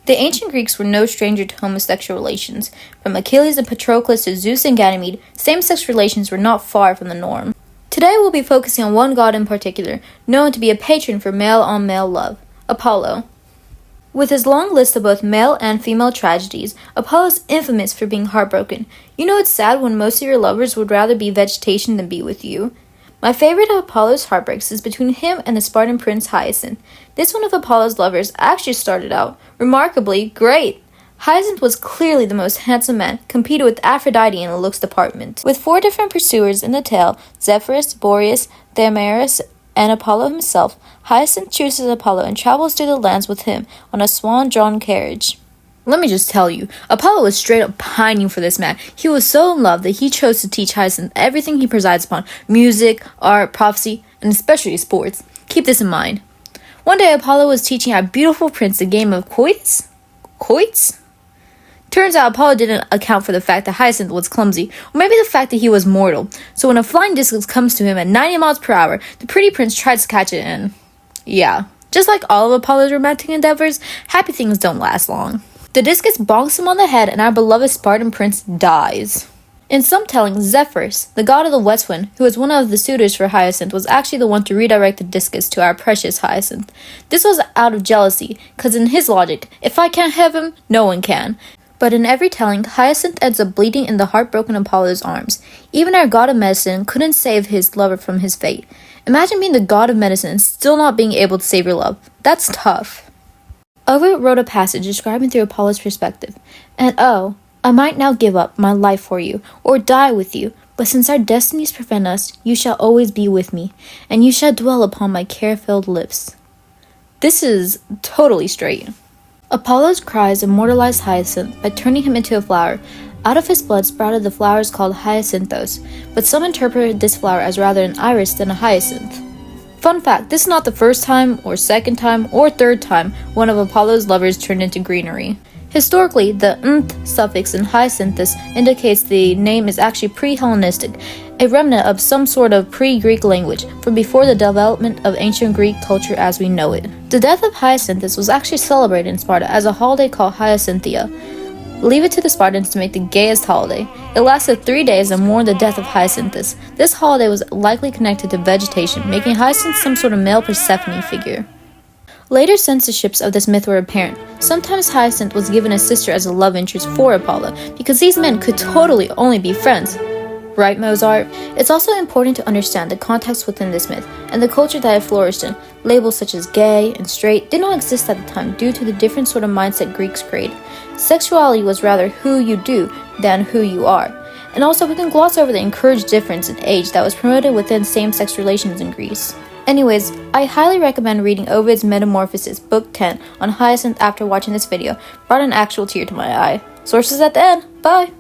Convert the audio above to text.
The ancient Greeks were no stranger to homosexual relations. From Achilles and Patroclus to Zeus and Ganymede, same-sex relations were not far from the norm. Today we'll be focusing on one god in particular, known to be a patron for male-on-male love, Apollo. With his long list of both male and female tragedies, Apollo is infamous for being heartbroken. You know it's sad when most of your lovers would rather be vegetation than be with you. My favorite of Apollo's heartbreaks is between him and the Spartan prince Hyacinth. This one of Apollo's lovers actually started out remarkably great. Hyacinth was clearly the most handsome man, competed with Aphrodite in the looks department. With 4 different pursuers in the tale, Zephyrus, Boreas, Damaris, and Apollo himself, Hyacinth chooses Apollo and travels through the lands with him on a swan-drawn carriage. Let me just tell you, Apollo was straight up pining for this man. He was so in love that he chose to teach Hyacinth everything he presides upon: music, art, prophecy, and especially sports. Keep this in mind. One day Apollo was teaching our beautiful prince a game of quoits? Quoits? Turns out Apollo didn't account for the fact that Hyacinth was clumsy, or maybe the fact that he was mortal. So when a flying discus comes to him at 90 miles per hour, the pretty prince tries to catch it and... yeah, just like all of Apollo's romantic endeavors, happy things don't last long. The discus bonks him on the head and our beloved Spartan prince dies. In some tellings, Zephyrus, the god of the west wind, who was one of the suitors for Hyacinth, was actually the one to redirect the discus to our precious Hyacinth. This was out of jealousy, cause in his logic, if I can't have him, no one can. But in every telling, Hyacinth ends up bleeding in the heartbroken Apollo's arms. Even our god of medicine couldn't save his lover from his fate. Imagine being the god of medicine and still not being able to save your love. That's tough. Ovid wrote a passage describing through Apollo's perspective. And oh, I might now give up my life for you, or die with you, but since our destinies prevent us, you shall always be with me, and you shall dwell upon my care-filled lips. This is totally straight. Apollo's cries immortalized Hyacinth by turning him into a flower. Out of his blood sprouted the flowers called Hyacinthus, but some interpreted this flower as rather an iris than a hyacinth. Fun fact, this is not the first time, or second time, or third time one of Apollo's lovers turned into greenery. Historically, the "nth" suffix in Hyacinthus indicates the name is actually pre-Hellenistic, a remnant of some sort of pre-Greek language from before the development of ancient Greek culture as we know it. The death of Hyacinthus was actually celebrated in Sparta as a holiday called Hyacinthia. Leave it to the Spartans to make the gayest holiday. It lasted 3 days and mourned the death of Hyacinthus. This holiday was likely connected to vegetation, making Hyacinth some sort of male Persephone figure. Later censorships of this myth were apparent. Sometimes Hyacinth was given a sister as a love interest for Apollo, because these men could totally only be friends. Right, Mozart? It's also important to understand the context within this myth, and the culture that it flourished in. Labels such as gay and straight did not exist at the time due to the different sort of mindset Greeks created. Sexuality was rather who you do than who you are. And also we can gloss over the encouraged difference in age that was promoted within same-sex relations in Greece. Anyways, I highly recommend reading Ovid's Metamorphosis, Book 10, on Hyacinth after watching this video. Brought an actual tear to my eye. Sources at the end. Bye!